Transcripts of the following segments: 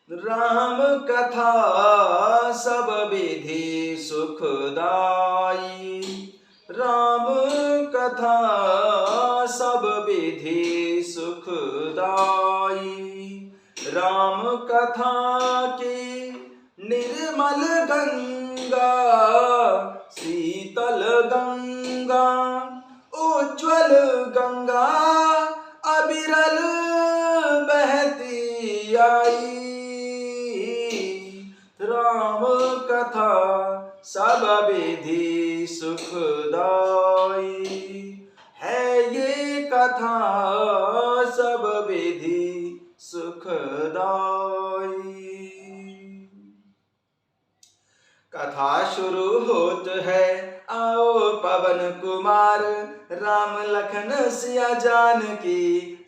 राम कथा सब विधि सुखदाई। राम कथा सब विधि सुखदाई। राम कथा की निर्मल गंगा, शीतल गंगा, उज्ज्वल गंगा अविरल बहती आई। राम कथा सब विधि सुखदाई। है ये कथा सब विधि सुखदाई। कथा शुरू होत है, आओ पवन कुमार। राम लखन सिया जानकी,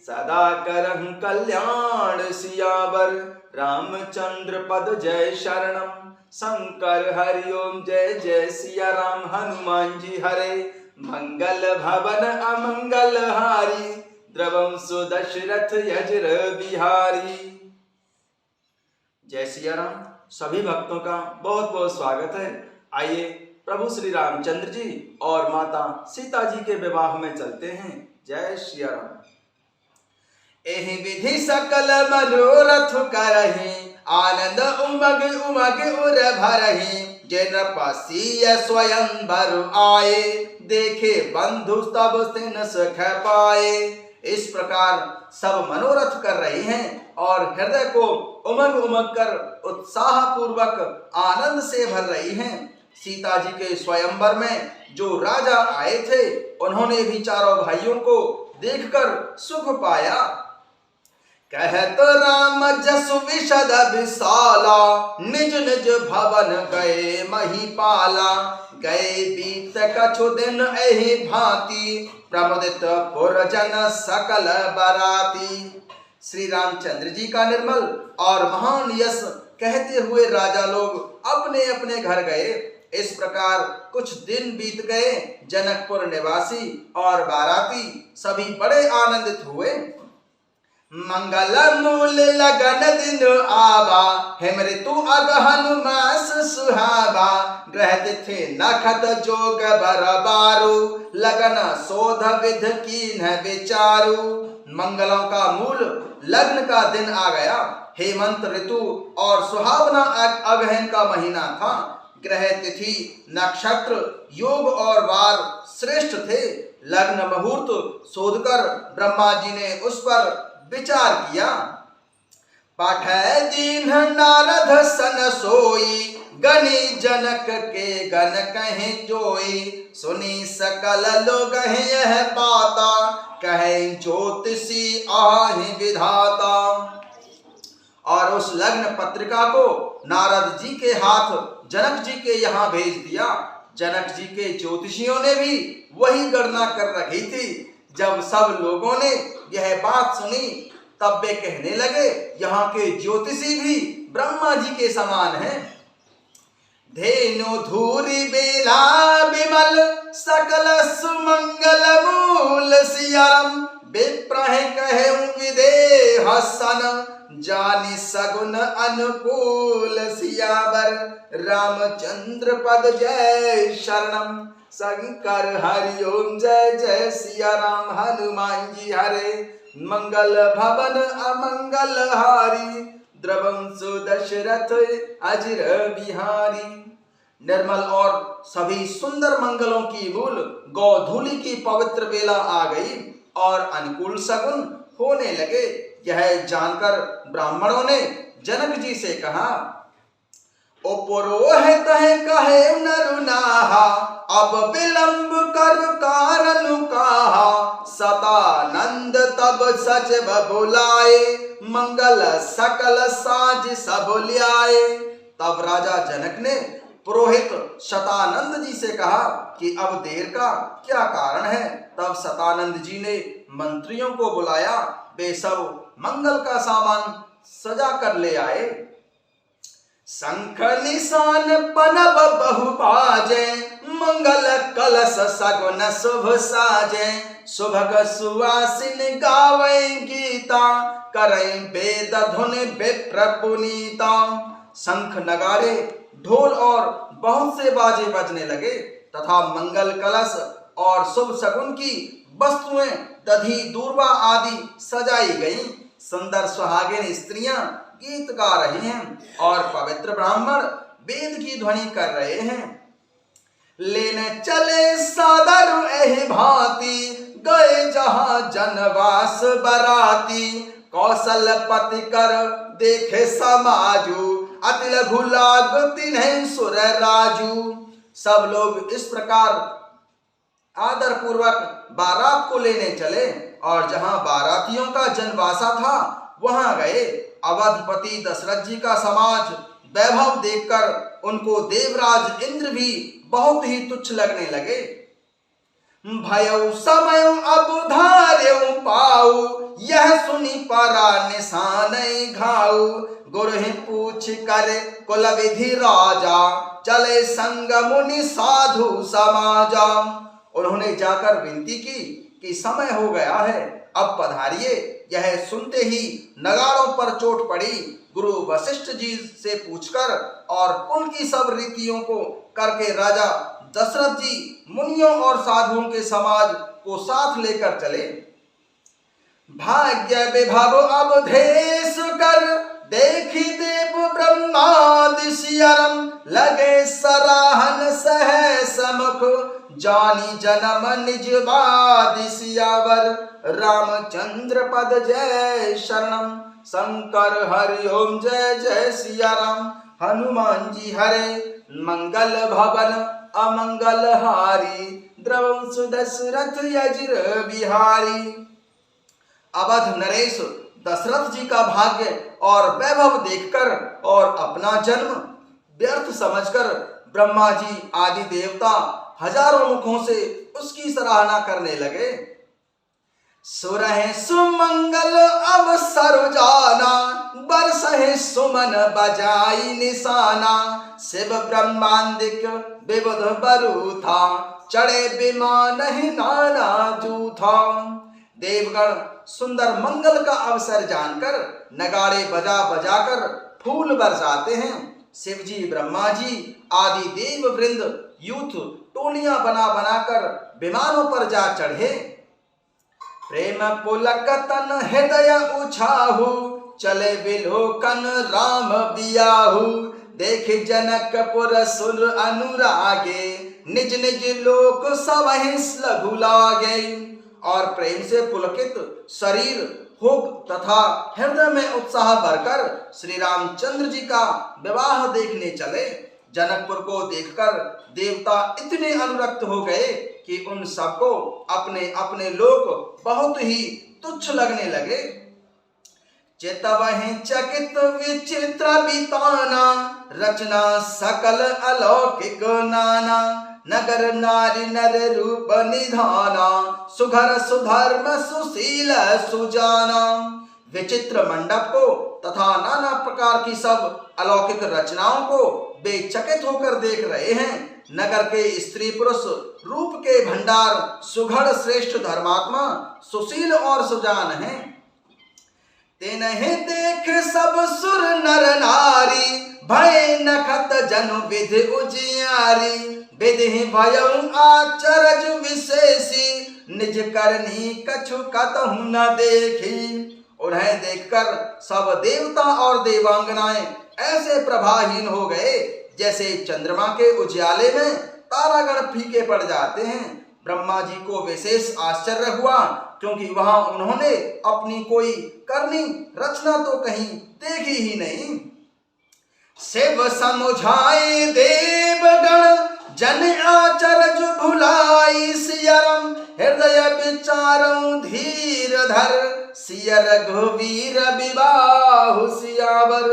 सदा करहु कल्याण सियावर। रामचंद्र पद जय शरणम, शंकर हरि ओम जय जय सिया राम। हनुमान जी हरे, मंगल भवन अमंगल हारी। द्रवं सुदशरथ यजर बिहारी। जय सिया राम। सभी भक्तों का बहुत बहुत स्वागत है। आइए प्रभु श्री रामचंद्र जी और माता सीता जी के विवाह में चलते हैं। जय सिया राम। एहि विधि सकल मनोरथ करहि, आनंद उमग उमग उर भरहि। जिन पसीय स्वयंवर आए, देखे बंधु तब तिन सुख पाए। इस प्रकार सब मनोरथ कर रहे हैं और हृदय को उमग उमग कर उत्साह पूर्वक आनंद से भर रही हैं। सीता जी के स्वयंवर में जो राजा आए थे, उन्होंने भी चारों भाइयों को देखकर सुख पाया। कहत राम जसु विशद विशाला, निज निज भवन गए महीपाला। गए बीत कछु दिन एहि भांति, प्रमुदित पुरजन सकल बराती। श्री रामचंद्र जी का निर्मल और महान यश कहते हुए राजा लोग अपने अपने घर गए। इस प्रकार कुछ दिन बीत गए। जनकपुर निवासी और बाराती सभी बड़े आनंदित हुए। मंगल मूल लगन दिन आवा, हेम ऋतु अगहन मास सुहावा। ग्रह तिथि नखत जोग बरबारू, लगन शोध विध कीन्ह विचारू। मंगलों का मूल लग्न का दिन आ गया। हेमंत ऋतु और सुहावना अगहन का महीना था। ग्रह तिथि नक्षत्र योग और वार श्रेष्ठ थे। लग्न मुहूर्त शोधकर ब्रह्मा जी ने उस पर विचार किया। पाठै दीन नारद सन सोई, गनी जनक के गन कहे जोई। सुनी सकल लोग यह बाता, कहे ज्योतिषी आहि विधाता। और उस लग्न पत्रिका को नारद जी के हाथ जनक जी के यहाँ भेज दिया। जनक जी के ज्योतिषियों ने भी वही गणना कर रखी थी। जब सब लोगों ने यह बात सुनी, तब वे कहने लगे, यहाँ के ज्योतिषी भी ब्रह्मा जी के समान हैं। धेनु धूरी बेला विमल, सकल सुमंगल मूल सियाम। विप्रह कहे विदेह सन, जानि सगुन अनुकूल सियावर। रामचंद्र पद जय शरणम, शंकर हरि ओम जय जय सिया राम। हनुमान जी हरे, मंगल भवन अमंगल हारी। द्रवं सुदशरथ अजर बिहारी। निर्मल और सभी सुंदर मंगलों की मूल गोधूली की पवित्र बेला आ गई और अनुकूल सगुन होने लगे। यह जानकर ब्राह्मणों ने जनक जी से कहा, उपरोहित कहे नरुनाहा, अब विलंब कर कारण कहा। सतानंद तब सचिव बुलाए, मंगल सकल साज सब ल्याए। तब राजा जनक ने पुरोहित शतानंद जी से कहा कि अब देर का क्या कारण है। तब शतानंद जी ने मंत्रियों को बुलाया। वे सब मंगल का सामान सजा कर ले आए। शंख निशान पनब बहु बाजे, मंगल कलश सगुन शुभ साजे। शुभग सुवासिन गावे गीत, सीता, करें वेद धुन विप्र पुनीता। शंख नगाड़े ढोल और बहुत से बाजे बजने लगे तथा मंगल कलश और शुभ शगुन की वस्तुएं दधी दूर्वा आदि सजाई गईं। सुंदर सुहागिन स्त्रियां गीत गा रही हैं और पवित्र ब्राह्मण वेद की ध्वनि कर रहे हैं। लेने चले सादर एहि भांति, गए जहां जनवास बराती। कौशलपति कर देखे समाजू, अति लघु लाग तिन्हें सुर राजू। सब लोग इस प्रकार आदर पूर्वक बारात को लेने चले और जहां बारातियों का जनवासा था वहां गए। अवधपति दशरथ जी का समाज वैभव देखकर उनको देवराज इंद्र भी बहुत ही तुच्छ लगने लगे। भयउ समय अब धार्यउ पाऊ, यह सुनी परा निशान घाऊ। गुरहि पूछ कर कुल विधि राजा, चले संग मुनि साधु समाजा। उन्होंने जाकर विनती की कि समय हो गया है, अब पधारिए। यह सुनते ही नगाड़ों पर चोट पड़ी। गुरु वशिष्ठ जी से पूछकर और कुल की सब रीतियों को करके राजा दशरथ जी मुनियों और साधुओं के समाज को साथ लेकर चले। भाग्य विभव अवधेश कर, देखी देव ब्रह्मादि सियरम। लगे सराहन सह समुख, जानी जन्म निजवादि सियावर। रामचंद्र पद जय शरणम, शंकर हरि ओम जय जय सिया राम। हनुमान जी हरे मंगल भवन अमंगल हारी, द्रवंश दशरथ यजिर बिहारी। अवध नरेश दशरथ जी का भाग्य और वैभव देखकर और अपना जन्म व्यर्थ समझकर ब्रह्मा जी आदि देवता हजारों मुखों से उसकी सराहना करने लगे। सुरहे सुमंगल अवसर जाना, बरसहे सुमन बजाई निशाना। शिव ब्रह्मांडिक विबुध बरु था, चढ़े विमान ही नाना जूथा। देवगण सुंदर मंगल का अवसर जानकर नगाड़े बजा बजाकर फूल बरसाते हैं। शिवजी ब्रह्मा जी आदि देव वृंद यूथ टोलियां बना बनाकर विमानों पर जा चढ़े। प्रेम पुलक तन हृदय उछाहु, चले विलोकन राम बियाहु। देख जनकपुर सुर अनुरागे, निज निज लोक सबहि लघु लागे। और प्रेम से पुलकित शरीर हो तथा हृदय में उत्साह भरकर श्री रामचंद्र जी का विवाह देखने चले। जनकपुर को देखकर देवता इतने अनुरक्त हो गए कि उन सबको अपने अपने लोक बहुत ही तुच्छ लगने लगे। चितवहि चकित विचित्र बिताना, रचना सकल अलौकिक नाना। नगर नारी नर रूप निधाना, सुघर सुधर्म सुशील सुजाना। विचित्र मंडप को तथा नाना प्रकार की सब अलौकिक रचनाओं को बेचकित होकर देख रहे हैं। नगर के स्त्री पुरुष रूप के भंडार सुघड़ श्रेष्ठ धर्मात्मा सुशील और सुजान हैं। तेनहि देख सब सुर नर नारी, भय नखत जनु विधि उजियारी। विधि भयउ आचरज विशेषी, निज करनी कछु कतहु न देखी। उन्हें देखकर सब देवता और देवांगनाएं ऐसे प्रभाहीन हो गए जैसे चंद्रमा के उजियाले में तारागण फीके पड़ जाते हैं। ब्रह्मा जी को विशेष आश्चर्य हुआ क्योंकि वहां उन्होंने अपनी कोई करनी रचना तो कहीं देखी ही नहीं। शिव समुझाए देवगण, जन आचरज भुलाई सियरम। हृदय विचारऊ धीर धर, सिय रघुवीर विवाहु सियावर।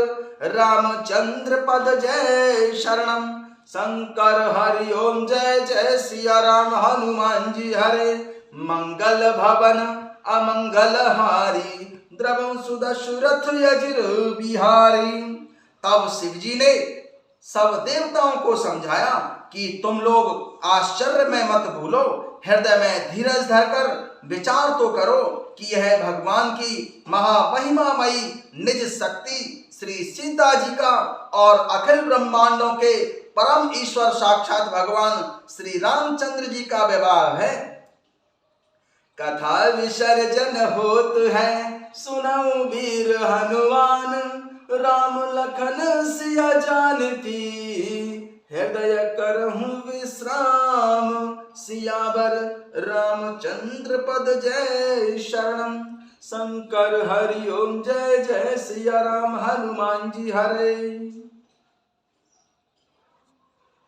रामचंद्र पद जय शरणम, शंकर हरि ओम जय जय सिया राम। हनुमान जी हरे मंगल भवन अमंगल हारी, द्रवंशु दशरथ यजिर बिहारी। तब शिवजी ने सब देवताओं को समझाया कि तुम लोग आश्चर्य में मत भूलो, हृदय में धीरज धरकर विचार तो करो कि यह भगवान की महामहिमामयी निज शक्ति श्री सीता जी का और अखिल ब्रह्मांडों के परम ईश्वर साक्षात भगवान श्री रामचंद्र जी का विवाह है। कथा विसर्जन होत है सुनऊ वीर हनुमान, राम लखन सिया जानती हृदय करहूँ विश्राम, सियावर रामचंद्र पद जय शरणम। शंकर हरि ओम जय जय सिया राम हनुमान जी हरे।